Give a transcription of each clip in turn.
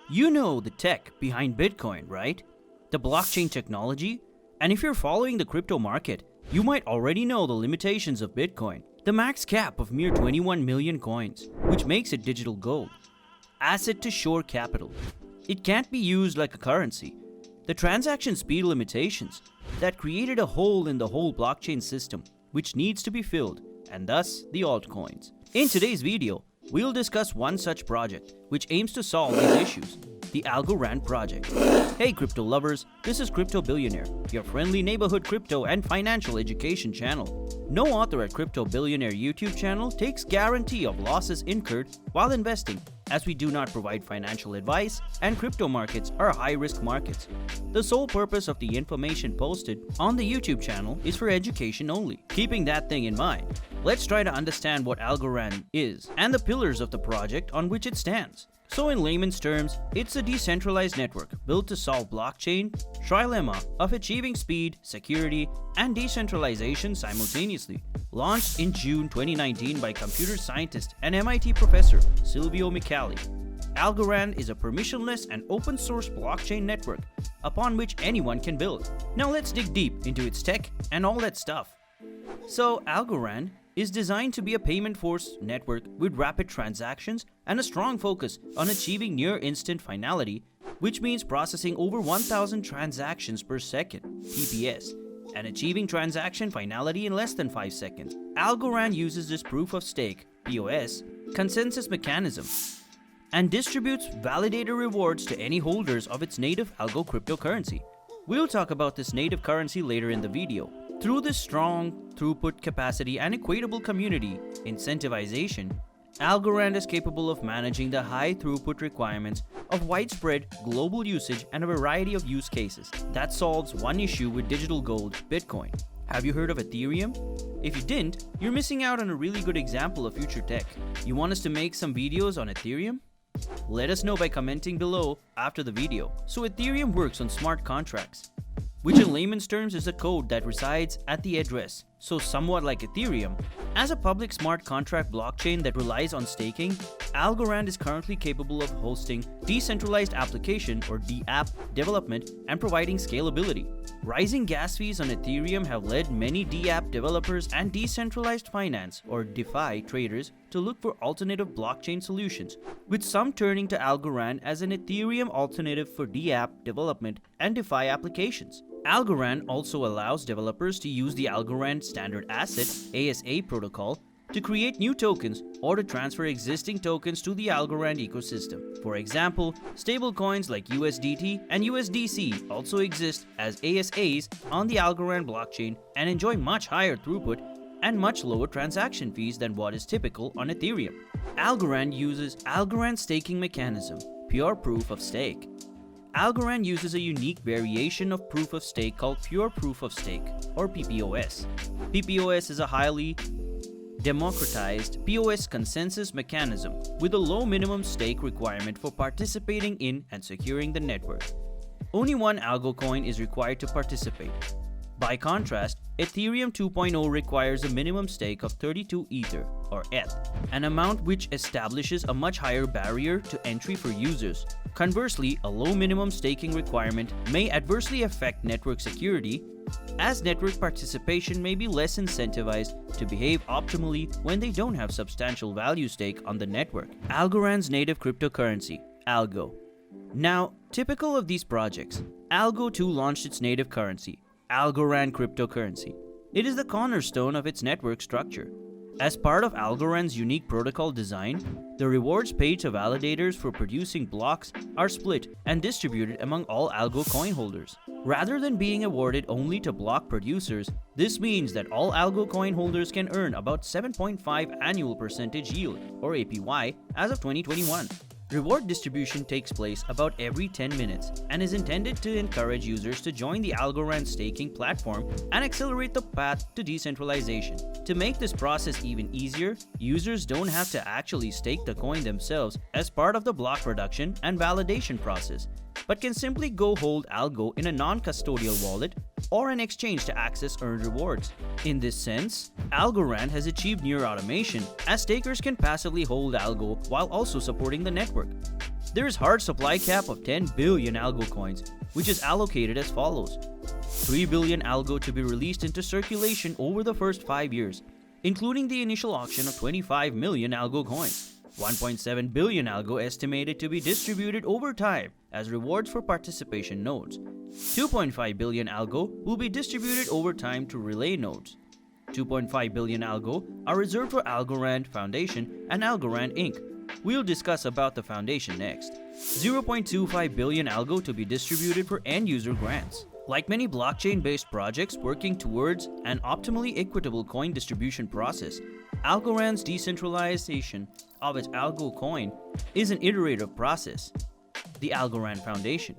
You know the tech behind Bitcoin, right? The blockchain technology? And if you're following the crypto market, you might already know the limitations of Bitcoin. The max cap of mere 21 million coins, which makes it digital gold. Asset to shore capital. It can't be used like a currency. The transaction speed limitations that created a hole in the whole blockchain system, which needs to be filled, and thus the altcoins. In today's video, we'll discuss one such project which aims to solve these issues, the Algorand project. Hey crypto lovers, this is Crypto Billionaire, your friendly neighborhood crypto and financial education channel. No author at Crypto Billionaire YouTube channel takes guarantee of losses incurred while investing, as we do not provide financial advice and crypto markets are high-risk markets. The sole purpose of the information posted on the YouTube channel is for education only. Keeping that thing in mind, let's try to understand what Algorand is and the pillars of the project on which it stands. So in layman's terms, it's a decentralized network built to solve blockchain trilemma of achieving speed, security, and decentralization simultaneously. Launched in June 2019 by computer scientist and MIT professor Silvio Micali, Algorand is a permissionless and open source blockchain network upon which anyone can build. Now let's dig deep into its tech and all that stuff. So Algorand is designed to be a payment force network with rapid transactions and a strong focus on achieving near-instant finality, which means processing over 1,000 transactions per second, TPS, and achieving transaction finality in less than 5 seconds. Algorand uses this proof-of-stake, POS, consensus mechanism and distributes validator rewards to any holders of its native ALGO cryptocurrency. We'll talk about this native currency later in the video. Through this strong throughput capacity and equitable community incentivization, Algorand is capable of managing the high throughput requirements of widespread global usage and a variety of use cases. That solves one issue with digital gold, Bitcoin. Have you heard of Ethereum? If you didn't, you're missing out on a really good example of future tech. You want us to make some videos on Ethereum? Let us know by commenting below after the video. So Ethereum works on smart contracts, which in layman's terms is a code that resides at the address. So somewhat like Ethereum, as a public smart contract blockchain that relies on staking, Algorand is currently capable of hosting decentralized application or DApp development and providing scalability. Rising gas fees on Ethereum have led many DApp developers and decentralized finance or DeFi traders to look for alternative blockchain solutions, with some turning to Algorand as an Ethereum alternative for DApp development and DeFi applications. Algorand also allows developers to use the Algorand Standard Asset (ASA) protocol to create new tokens or to transfer existing tokens to the Algorand ecosystem. For example, stablecoins like USDT and USDC also exist as ASAs on the Algorand blockchain and enjoy much higher throughput and much lower transaction fees than what is typical on Ethereum. Algorand uses Algorand staking mechanism, pure proof of stake. Algorand uses a unique variation of proof of stake called pure proof of stake, or PPOS. PPOS is a highly democratized POS consensus mechanism with a low minimum stake requirement for participating in and securing the network. Only one ALGO coin is required to participate. By contrast, Ethereum 2.0 requires a minimum stake of 32 Ether, or ETH, an amount which establishes a much higher barrier to entry for users. Conversely, a low minimum staking requirement may adversely affect network security, as network participation may be less incentivized to behave optimally when they don't have substantial value stake on the network. Algorand's native cryptocurrency, ALGO. Now, typical of these projects, ALGO too launched its native currency, Algorand cryptocurrency. It is the cornerstone of its network structure. As part of Algorand's unique protocol design, the rewards paid to validators for producing blocks are split and distributed among all ALGO coin holders. Rather than being awarded only to block producers, this means that all ALGO coin holders can earn about 7.5 annual percentage yield, or APY, as of 2021. Reward distribution takes place about every 10 minutes and is intended to encourage users to join the Algorand staking platform and accelerate the path to decentralization. To make this process even easier, users don't have to actually stake the coin themselves as part of the block production and validation process, but can simply go hold ALGO in a non-custodial wallet or an exchange to access earned rewards. In this sense, Algorand has achieved near automation, as stakers can passively hold ALGO while also supporting the network. There is hard supply cap of 10 billion ALGO coins, which is allocated as follows. 3 billion ALGO to be released into circulation over the first 5 years, including the initial auction of 25 million ALGO coins. 1.7 billion ALGO estimated to be distributed over time as rewards for participation nodes. 2.5 billion ALGO will be distributed over time to relay nodes. 2.5 billion ALGO are reserved for Algorand Foundation and Algorand Inc. We'll discuss about the foundation next. 0.25 billion ALGO to be distributed for end-user grants. Like many blockchain-based projects working towards an optimally equitable coin distribution process, Algorand's decentralization of its ALGO coin is an iterative process. The Algorand Foundation.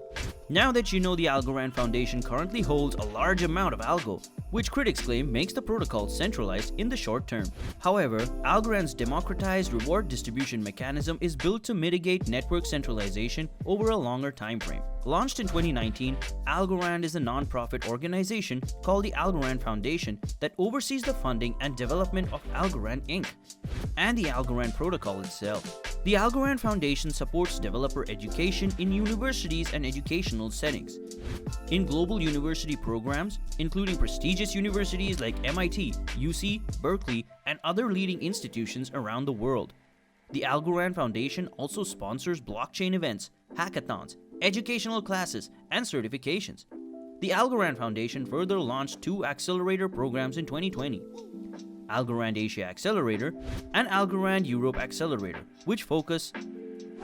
Now that you know, the Algorand Foundation currently holds a large amount of ALGO, which critics claim makes the protocol centralized in the short term. However, Algorand's democratized reward distribution mechanism is built to mitigate network centralization over a longer time frame. Launched in 2019, Algorand is a non-profit organization called the Algorand Foundation that oversees the funding and development of Algorand Inc. and the Algorand protocol itself. The Algorand Foundation supports developer education in universities and educational settings. In global university programs, including prestigious universities like MIT, UC, Berkeley, and other leading institutions around the world. The Algorand Foundation also sponsors blockchain events, hackathons, educational classes, and certifications. The Algorand Foundation further launched 2 accelerator programs in 2020. Algorand Asia Accelerator and Algorand Europe Accelerator, which focus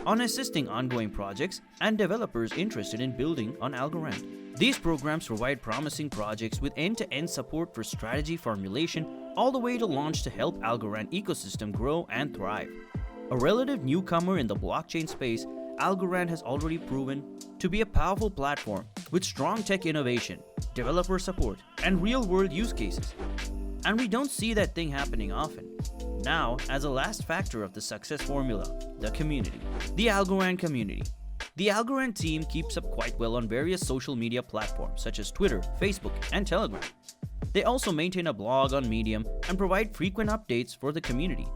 on assisting ongoing projects and developers interested in building on Algorand. These programs provide promising projects with end-to-end support for strategy formulation all the way to launch to help Algorand ecosystem grow and thrive. A relative newcomer in the blockchain space, Algorand has already proven to be a powerful platform with strong tech innovation, developer support, and real-world use cases. And we don't see that thing happening often. Now, as a last factor of the success formula, the community. The Algorand community. The Algorand team keeps up quite well on various social media platforms such as Twitter, Facebook, and Telegram. They also maintain a blog on Medium and provide frequent updates for the community.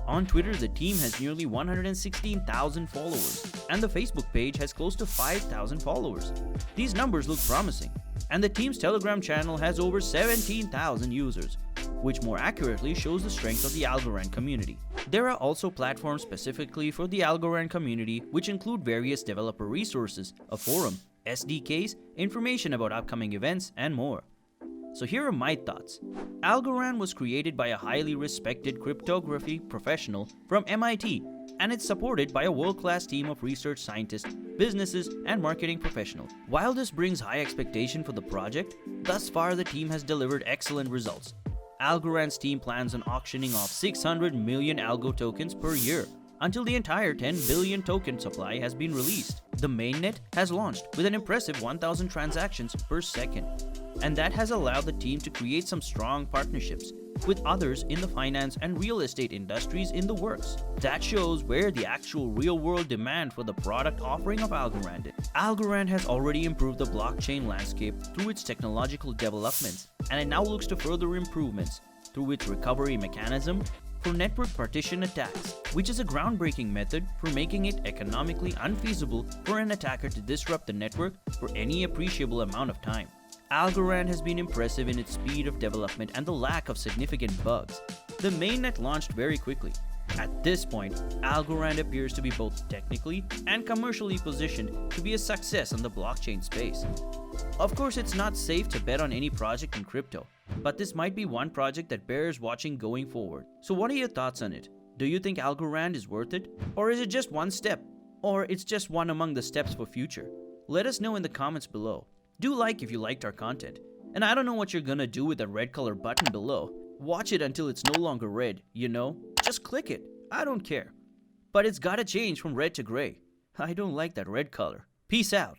On Twitter, the team has nearly 116,000 followers, and the Facebook page has close to 5,000 followers. These numbers look promising, and the team's Telegram channel has over 17,000 users, which more accurately shows the strength of the Algorand community. There are also platforms specifically for the Algorand community, which include various developer resources, a forum, SDKs, information about upcoming events, and more. So here are my thoughts. Algorand was created by a highly respected cryptography professional from MIT, and it's supported by a world-class team of research scientists, businesses, and marketing professionals. While this brings high expectation for the project, thus far the team has delivered excellent results. Algorand's team plans on auctioning off 600 million ALGO tokens per year until the entire 10 billion token supply has been released. The mainnet has launched with an impressive 1,000 transactions per second, and that has allowed the team to create some strong partnerships with others in the finance and real estate industries in the works. That shows where the actual real-world demand for the product offering of Algorand is. Algorand has already improved the blockchain landscape through its technological developments, and it now looks to further improvements through its recovery mechanism for network partition attacks, which is a groundbreaking method for making it economically unfeasible for an attacker to disrupt the network for any appreciable amount of time. Algorand has been impressive in its speed of development and the lack of significant bugs. The mainnet launched very quickly. At this point, Algorand appears to be both technically and commercially positioned to be a success in the blockchain space. Of course, it's not safe to bet on any project in crypto, but this might be one project that bears watching going forward. So what are your thoughts on it? Do you think Algorand is worth it? Or is it just one step? Or it's just one among the steps for future? Let us know in the comments below. Do like if you liked our content. And I don't know what you're gonna do with the red color button below. Watch it until it's no longer red, you know? Just click it. I don't care. But it's gotta change from red to gray. I don't like that red color. Peace out.